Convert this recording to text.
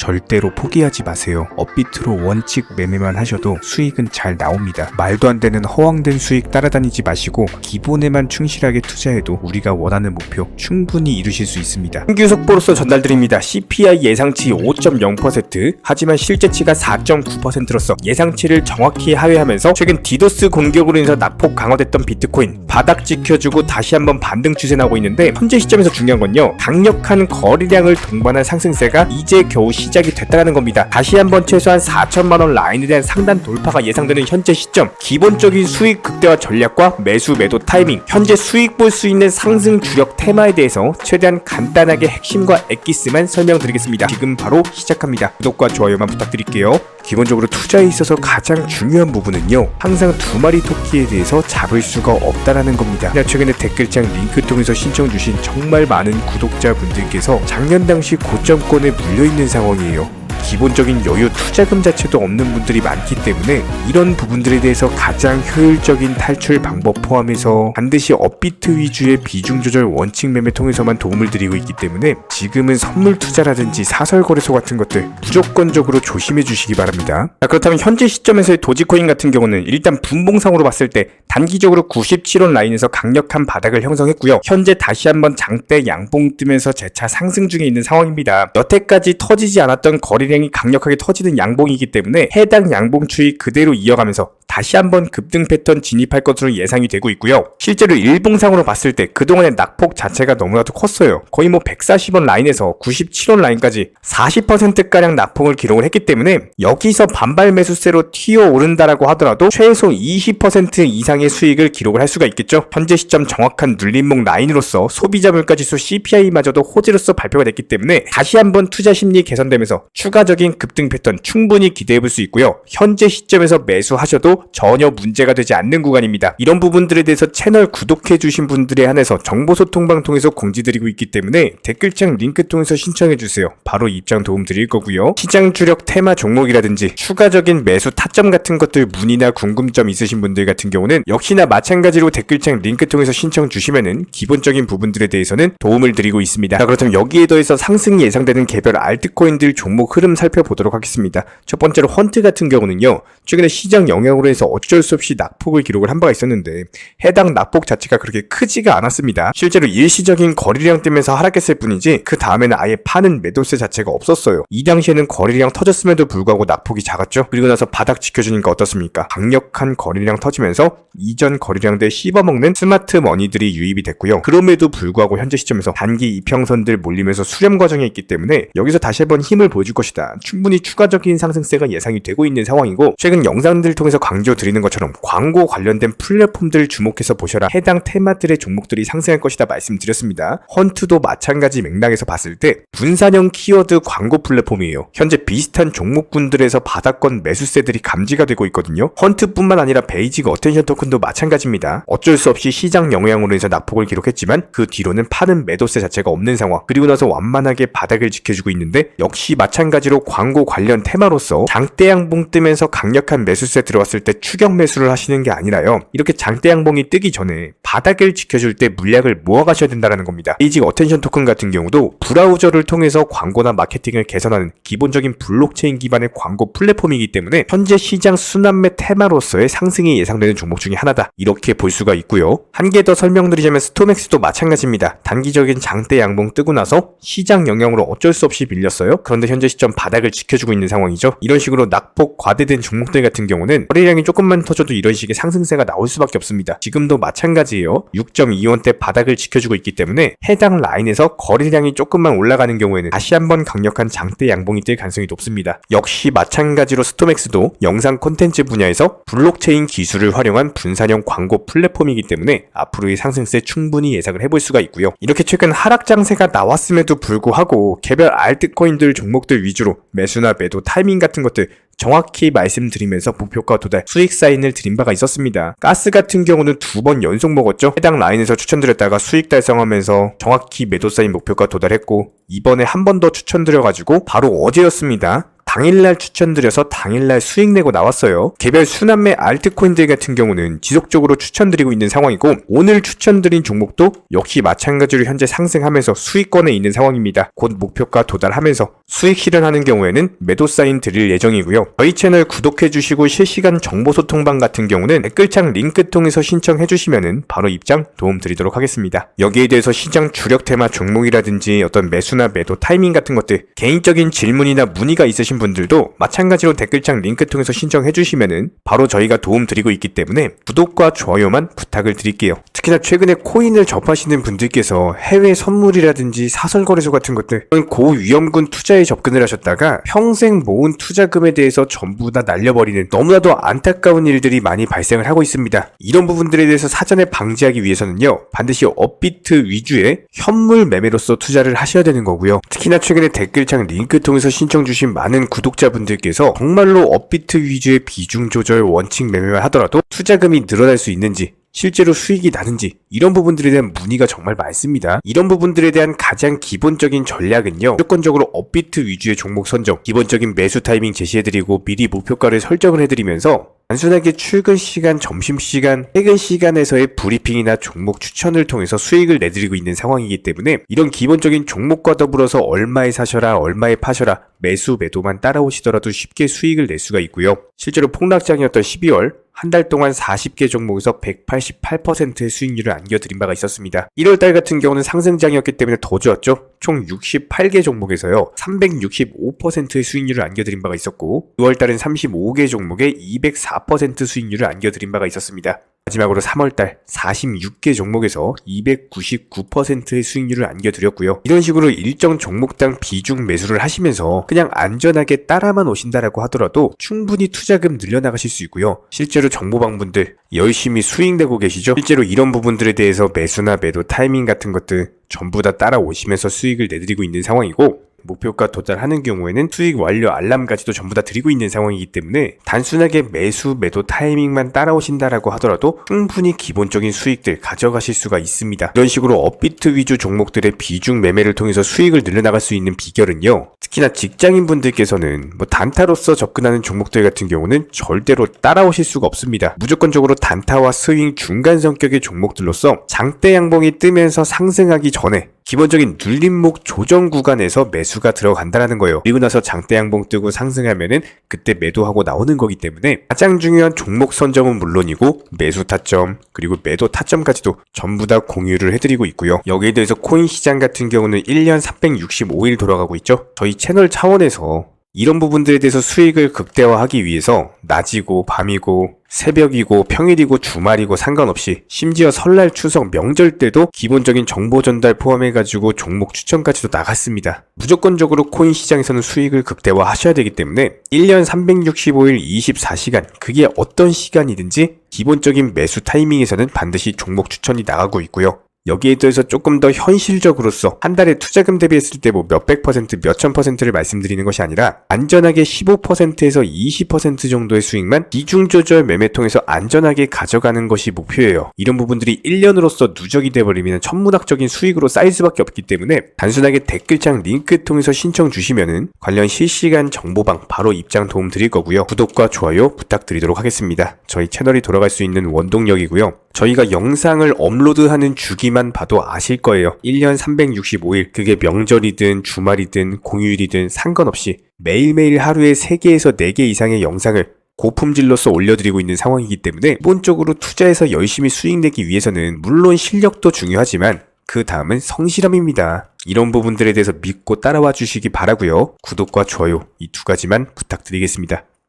절대로 포기하지 마세요. 업비트로 원칙 매매만 하셔도 수익은 잘 나옵니다. 말도 안 되는 허황된 수익 따라다니지 마시고 기본에만 충실하게 투자해도 우리가 원하는 목표 충분히 이루실 수 있습니다. 신규 속보로서 전달드립니다. CPI 예상치 5.0%, 하지만 실제치가 4.9%로서 예상치를 정확히 하회하면서 최근 디도스 공격으로 인해서 낙폭 강화됐던 비트코인 바닥 지켜주고 다시 한번 반등 추세 나오고 있는데, 현재 시점에서 중요한 건요, 강력한 거래량을 동반한 상승세가 이제 겨우 시작이 됐다는 겁니다. 다시 한번 최소한 4천만원 라인에 대한 상단 돌파가 예상되는 현재 시점, 기본적인 수익 극대화 전략과 매수 매도 타이밍, 현재 수익 볼 수 있는 상승 주력 테마에 대해서 최대한 간단하게 핵심과 엑기스만 설명드리겠습니다. 지금 바로 시작합니다. 구독과 좋아요만 부탁드릴게요. 기본적으로 투자에 있어서 가장 중요한 부분은요, 항상 두 마리 토끼에 대해서 잡을 수가 없다라는 겁니다. 최근에 댓글창 링크 통해서 신청 주신 정말 많은 구독자분들께서 작년 당시 고점권에 물려있는 상황이에요. 기본적인 여유 투자금 자체도 없는 분들이 많기 때문에 이런 부분들에 대해서 가장 효율적인 탈출 방법 포함해서 반드시 업비트 위주의 비중 조절 원칙 매매 통해서만 도움을 드리고 있기 때문에 지금은 선물 투자라든지 사설 거래소 같은 것들 무조건적으로 조심해 주시기 바랍니다. 그렇다면 현재 시점에서의 도지코인 같은 경우는 일단 분봉상으로 봤을 때 단기적으로 97원 라인에서 강력한 바닥을 형성했고요. 현재 다시 한번 장대 양봉 뜨면서 재차 상승 중에 있는 상황입니다. 여태까지 터지지 않았던 거래량이 강력하게 터지는 양봉이기 때문에 해당 양봉 추이 그대로 이어가면서 다시 한번 급등 패턴 진입할 것으로 예상이 되고 있고요. 실제로 일봉상으로 봤을 때 그동안의 낙폭 자체가 너무나도 컸어요. 거의 140원 라인에서 97원 라인까지 40%가량 낙폭을 기록을 했기 때문에 여기서 반발 매수세로 튀어오른다라고 하더라도 최소 20% 이상의 수익을 기록을 할 수가 있겠죠. 현재 시점 정확한 눌림목 라인으로서 소비자 물가지수 CPI마저도 호재로서 발표가 됐기 때문에 다시 한번 투자 심리 개선되면서 추가적인 급등 패턴 충분히 기대해 볼 수 있고요. 현재 시점에서 매수하셔도 전혀 문제가 되지 않는 구간입니다. 이런 부분들에 대해서 채널 구독해 주신 분들에 한해서 정보 소통방 통해서 공지드리고 있기 때문에 댓글창 링크 통해서 신청해 주세요. 바로 입장 도움 드릴 거고요. 시장 주력 테마 종목이라든지 추가적인 매수 타점 같은 것들 문의나 궁금점 있으신 분들 같은 경우는 역시나 마찬가지로 댓글창 링크 통해서 신청 주시면은 기본적인 부분들에 대해서는 도움을 드리고 있습니다. 자, 그렇다면 여기에 더해서 상승이 예상되는 개별 알트코인들 종목 흐름 살펴보도록 하겠습니다. 첫 번째로 헌트 같은 경우는요, 최근에 시장 영향으로 해서 어쩔 수 없이 낙폭을 기록을 한 바가 있었는데 해당 낙폭 자체가 그렇게 크지가 않았습니다. 실제로 일시적인 거래량 때문에서 하락했을 뿐이지 그 다음에는 아예 파는 매도세 자체가 없었어요. 이 당시에는 거래량 터졌음에도 불구하고 낙폭이 작았죠. 그리고 나서 바닥 지켜주니까 어떻습니까? 강력한 거래량 터지면서 이전 거래량들 씹어먹는 스마트 머니들이 유입이 됐고요. 그럼에도 불구하고 현재 시점에서 단기 이평선들 몰리면서 수렴 과정에 있기 때문에 여기서 다시 한번 힘을 보여줄 것이다. 충분히 추가적인 상승세가 예상이 되고 있는 상황이고, 최근 영상들을 통해서 강조드리는 것처럼 광고 관련된 플랫폼들을 주목해서 보셔라. 해당 테마들의 종목들이 상승할 것이다 말씀드렸습니다. 헌트도 마찬가지 맥락에서 봤을 때 분산형 키워드 광고 플랫폼이에요. 현재 비슷한 종목군들에서 바닥권 매수세들이 감지가 되고 있거든요. 헌트뿐만 아니라 베이직 어텐션 토큰도 마찬가지입니다. 어쩔 수 없이 시장 영향으로 해서 낙폭을 기록했지만 그 뒤로는 파는 매도세 자체가 없는 상황. 그리고 나서 완만하게 바닥을 지켜주고 있는데 역시 마찬가지로 광고 관련 테마로서 장대 양봉 뜨면서 강력한 매수세 들어왔을 때 추격 매수를 하시는 게 아니라요, 이렇게 장대 양봉이 뜨기 전에 바닥을 지켜줄 때 물량을 모아가셔야 된다는 겁니다. 베이직 어텐션 토큰 같은 경우도 브라우저를 통해서 광고나 마케팅을 개선하는 기본적인 블록체인 기반의 광고 플랫폼이기 때문에 현재 시장 순환매 테마로서의 상승이 예상되는 종목 중에 하나다, 이렇게 볼 수가 있고요. 한 개 더 설명드리자면 스톰엑스도 마찬가지입니다. 단기적인 장대 양봉 뜨고 나서 시장 영향으로 어쩔 수 없이 밀렸어요. 그런데 현재 시점 바닥을 지켜주고 있는 상황이죠. 이런 식으로 낙폭 과대된 종목들 같은 경우는 거래량이 조금만 터져도 이런 식의 상승세가 나올 수밖에 없습니다. 지금도 마찬가지예요. 6.2원대 바닥을 지켜주고 있기 때문에 해당 라인에서 거래량이 조금만 올라가는 경우에는 다시 한번 강력한 장대 양봉이 뜰 가능성이 높습니다. 역시 마찬가지로 스톰엑스도 영상 콘텐츠 분야에서 블록체인 기술을 활용한 분산형 광고 플랫폼이기 때문에 앞으로의 상승세 충분히 예상을 해볼 수가 있고요. 이렇게 최근 하락 장세가 나왔음에도 불구하고 개별 알트코인들 종목들 위주로 매수나 매도 타이밍 같은 것들 정확히 말씀드리면서 목표가 도달, 수익 사인을 드린 바가 있었습니다. 가스 같은 경우는 2번 연속 먹었죠. 해당 라인에서 추천드렸다가 수익 달성하면서 정확히 매도 사인 목표가 도달했고, 이번에 한 번 더 추천드려가지고 바로 어제였습니다. 당일날 추천드려서 당일날 수익 내고 나왔어요. 개별 순환매 알트코인들 같은 경우는 지속적으로 추천드리고 있는 상황이고 오늘 추천드린 종목도 역시 마찬가지로 현재 상승하면서 수익권에 있는 상황입니다. 곧 목표가 도달하면서 수익 실현하는 경우에는 매도 사인 드릴 예정이고요. 저희 채널 구독해주시고 실시간 정보 소통방 같은 경우는 댓글창 링크 통해서 신청해주시면 바로 입장 도움드리도록 하겠습니다. 여기에 대해서 시장 주력 테마 종목이라든지 어떤 매수나 매도 타이밍 같은 것들 개인적인 질문이나 문의가 있으신 분들도 마찬가지로 댓글창 링크 통해서 신청해주시면 바로 저희가 도움드리고 있기 때문에 구독과 좋아요만 부탁을 드릴게요. 특히나 최근에 코인을 접하시는 분들께서 해외 선물이라든지 사설거래소 같은 것들 고위험군 투자에 접근을 하셨다가 평생 모은 투자금에 대해서 전부 다 날려버리는 너무나도 안타까운 일들이 많이 발생을 하고 있습니다. 이런 부분들에 대해서 사전에 방지하기 위해서는요 반드시 업비트 위주의 현물 매매로서 투자를 하셔야 되는 거고요. 특히나 최근에 댓글창 링크 통해서 신청 주신 많은 구독자분들께서 정말로 업비트 위주의 비중 조절 원칙 매매만 하더라도 투자금이 늘어날 수 있는지 실제로 수익이 나는지 이런 부분들에 대한 문의가 정말 많습니다. 이런 부분들에 대한 가장 기본적인 전략은요 무조건적으로 업비트 위주의 종목 선정, 기본적인 매수 타이밍 제시해드리고 미리 목표가를 설정을 해드리면서 단순하게 출근 시간, 점심 시간, 퇴근 시간에서의 브리핑이나 종목 추천을 통해서 수익을 내드리고 있는 상황이기 때문에 이런 기본적인 종목과 더불어서 얼마에 사셔라, 얼마에 파셔라, 매수, 매도만 따라오시더라도 쉽게 수익을 낼 수가 있고요. 실제로 폭락장이었던 12월 한 달 동안 40개 종목에서 188%의 수익률을 안겨드린 바가 있었습니다. 1월달 같은 경우는 상승장이었기 때문에 더 좋았죠. 총 68개 종목에서요 365%의 수익률을 안겨드린 바가 있었고 6월달은 35개 종목에 204% 수익률을 안겨드린 바가 있었습니다. 마지막으로 3월달 46개 종목에서 299%의 수익률을 안겨드렸고요. 이런 식으로 일정 종목당 비중 매수를 하시면서 그냥 안전하게 따라만 오신다라고 하더라도 충분히 투자금 늘려나가실 수 있고요. 실제로 정보방분들 열심히 수익 내고 계시죠? 실제로 이런 부분들에 대해서 매수나 매도 타이밍 같은 것들 전부 다 따라오시면서 수익을 내드리고 있는 상황이고 목표가 도달하는 경우에는 수익 완료 알람까지도 전부 다 드리고 있는 상황이기 때문에 단순하게 매수, 매도 타이밍만 따라오신다라고 하더라도 충분히 기본적인 수익들 가져가실 수가 있습니다. 이런 식으로 업비트 위주 종목들의 비중 매매를 통해서 수익을 늘려나갈 수 있는 비결은요. 특히나 직장인 분들께서는 단타로서 접근하는 종목들 같은 경우는 절대로 따라오실 수가 없습니다. 무조건적으로 단타와 스윙 중간 성격의 종목들로서 장대 양봉이 뜨면서 상승하기 전에 기본적인 눌림목 조정 구간에서 매수가 들어간다라는 거예요. 그리고 나서 장대 양봉 뜨고 상승하면은 그때 매도하고 나오는 거기 때문에 가장 중요한 종목 선정은 물론이고 매수 타점 그리고 매도 타점까지도 전부 다 공유를 해드리고 있고요. 여기에 대해서 코인 시장 같은 경우는 1년 365일 돌아가고 있죠. 저희 채널 차원에서 이런 부분들에 대해서 수익을 극대화하기 위해서 낮이고 밤이고 새벽이고 평일이고 주말이고 상관없이 심지어 설날 추석 명절 때도 기본적인 정보 전달 포함해가지고 종목 추천까지도 나갔습니다. 무조건적으로 코인 시장에서는 수익을 극대화 하셔야 되기 때문에 1년 365일 24시간 그게 어떤 시간이든지 기본적인 매수 타이밍에서는 반드시 종목 추천이 나가고 있고요. 여기에 대해서 조금 더 현실적으로서 한 달에 투자금 대비했을 때 몇백 퍼센트, 몇천 퍼센트를 말씀드리는 것이 아니라 안전하게 15%에서 20% 정도의 수익만 비중 조절 매매 통해서 안전하게 가져가는 것이 목표예요. 이런 부분들이 1년으로서 누적이 돼버리면 천문학적인 수익으로 쌓일 수밖에 없기 때문에 단순하게 댓글창 링크 통해서 신청 주시면은 관련 실시간 정보방 바로 입장 도움 드릴 거고요. 구독과 좋아요 부탁드리도록 하겠습니다. 저희 채널이 돌아갈 수 있는 원동력이고요. 저희가 영상을 업로드하는 주기만 봐도 아실 거예요. 1년 365일 그게 명절이든 주말이든 공휴일이든 상관없이 매일매일 하루에 3개에서 4개 이상의 영상을 고품질로서 올려드리고 있는 상황이기 때문에 기본적으로 투자해서 열심히 수익 내기 위해서는 물론 실력도 중요하지만 그 다음은 성실함입니다. 이런 부분들에 대해서 믿고 따라와 주시기 바라고요. 구독과 좋아요 이 2가지만 부탁드리겠습니다.